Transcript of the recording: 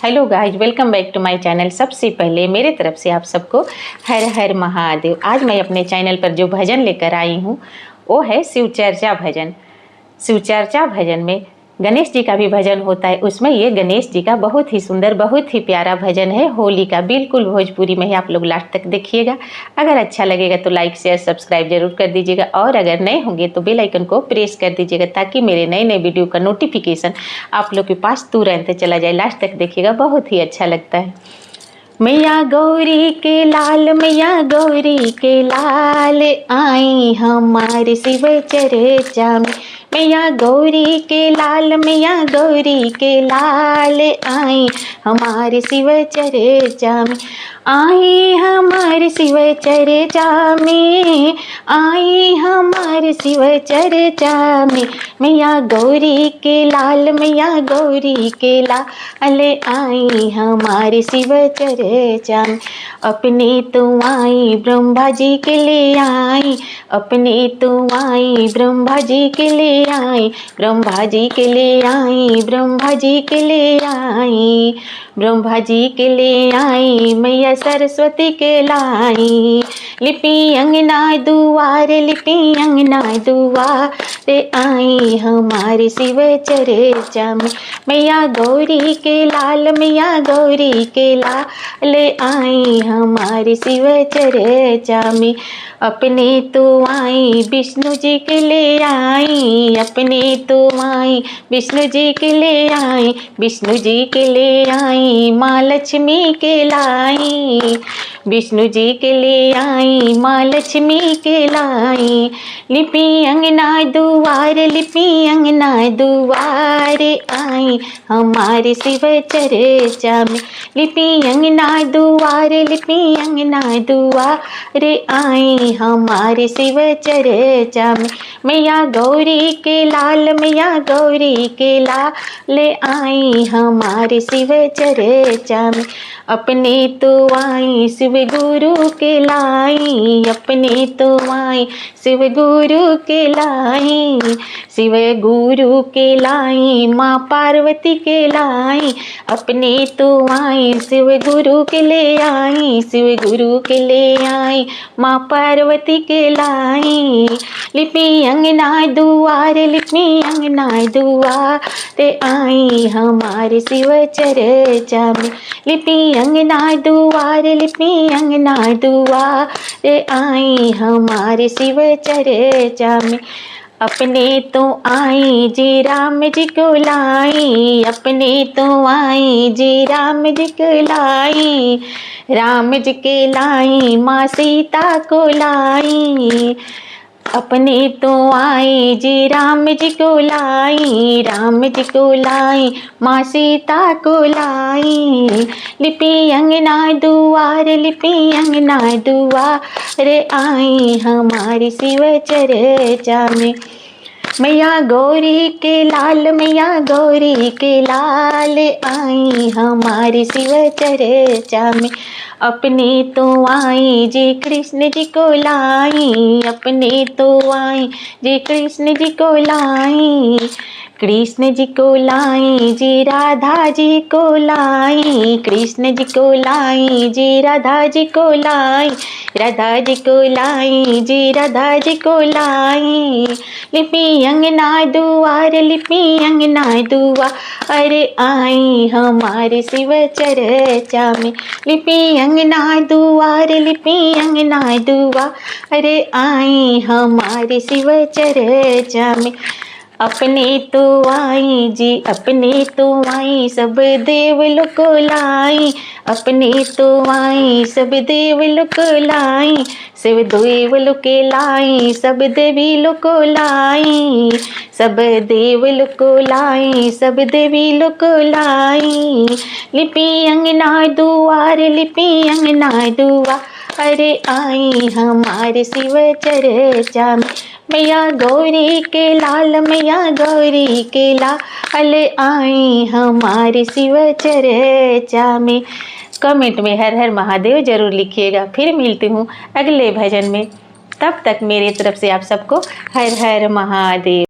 Hello guys, welcome back to my channel. सबसे पहले मेरे तरफ से आप सबको हर हर महादेव। आज मैं अपने चैनल पर जो भजन लेकर आई हूँ वो है शिव चर्चा भजन। शिव चर्चा भजन में गणेश जी का भी भजन होता है। उसमें ये गणेश जी का बहुत ही सुंदर, बहुत ही प्यारा भजन है होली का। बिल्कुल भोजपुरी में ही आप लोग लास्ट तक देखिएगा। अगर अच्छा लगेगा तो लाइक शेयर सब्सक्राइब जरूर कर दीजिएगा, और अगर नए होंगे तो बेल आइकन को प्रेस कर दीजिएगा ताकि मेरे नए नए वीडियो का नोटिफिकेशन आप लोग के पास तुरंत चला जाए। लास्ट तक देखिएगा, बहुत ही अच्छा लगता है। मैया गौरी के लाल, मैया गौरी के लाल, आई हमारे शिव चर्चा में। मैया गौरी के लाल, मैया गौरी के लाल, आई हमारे शिव चर्चा में। आई हमारे शिव चर्चा में, आई हमारे शिव चर्चा में। मैया गौरी के लाल, मैया गौरी के लाल, आई हमारे शिव चर्चा में। अपने तो आई ब्रह्मा जी के ले आई, अपने तो आई ब्रह्मा जी के ले आई, ब्रह्मा जी के ले आई, ब्रह्मा जी के ले आई, ब्रह्मा जी के ले आई। मैया सरस्वती के लाई, लिपि अंगना दुआरे, लिपि अंगना दुआरे, आई हमारे शिव चर्चा में। मैया गौरी के लाल, मैया गौरी के लाल, आई हमारे शिव चर्चा में। अपने तो आई विष्णु जी के ले आई, अपने तो आई विष्णु जी के ले आई, विष्णु जी के ले आई, माँ लक्ष्मी के लाई, विष्णु जी के ले आई, माँ लक्ष्मी के लाई। लिपि अंगना दुआरे, लिपि अंगना दुआरे, आई हमारे शिव चर्चा में। लिपि अंगना दुआरे, लिपि अंगना दुआरे, आई हमारे शिव चर्चा में। मैया गौरी के लाल, मैया गौरी के लाल, आई हमारे शिव चर्चा में। अपने तो आई शिव गुरु के लाई, अपने तो आई शिव गुरु के लाई, शिव गुरु के लाई, माँ पार्वती के लाई। अपने तो आई शिव गुरु के ले आई, शिव गुरु के ले आई, माँ पार्वती के लाई। लिपि अंगना दुआरे, लिपि अंगना दुआरे, आई हमारे शिव चर्चा में। लिपि अंगना दुआरे, लिपि अंगना दुआरे, आई हमारे शिव चर्चा में। अपने तो आई जी राम जी को लाई, अपने तो आई जी राम जी को लाई, राम जी के लाई, माँ सीता को लाई। अपने तो आई जी राम जी को लाई, राम जी को लाई, माँ सीता को लाई। लिपि अंगना दुआरे, लिपि अंगना दुआरे, आई हमारी शिव चर्चा में। मैया गौरी के लाल, मैया गौरी के लाल, आई हमारी शिव चर्चा में। अपने तो आई जी कृष्ण जी को लाई, अपने तो आई जी कृष्ण जी को लाई, कृष्ण जी को लाई, जी राधा जी को लाई, कृष्ण जी को लाई, जी राधा जी को लाई, राधा जी को लाई, जी राधा जी को लाई। लिपि अंगना दुआरे, लिपि अंगना दुआरे, आई हमारे शिव चर्चा में। लिपि अंगना दुआरे, लिपि अंगना दुआरे, आई हमारे शिव चर्चा में। अपने तो आई जी, अपने तो आई सब देव लोक लाई, अपने तो आई सब देव लोक लाई, सब देव लोक लाई, सब देवी लोक लाई, सब देव लोक लाई, सब देवी लोक लाई। लिपि अंगना दुआरे, लिपि अंगना दुआरे, आई हमारे शिव चर्चा में। मैया गौरी के लाल, मैया गौरी के लाल, आई हमारे शिव चर्चा में। कमेंट में हर हर महादेव जरूर लिखिएगा। फिर मिलती हूँ अगले भजन में। तब तक मेरी तरफ से आप सबको हर हर महादेव।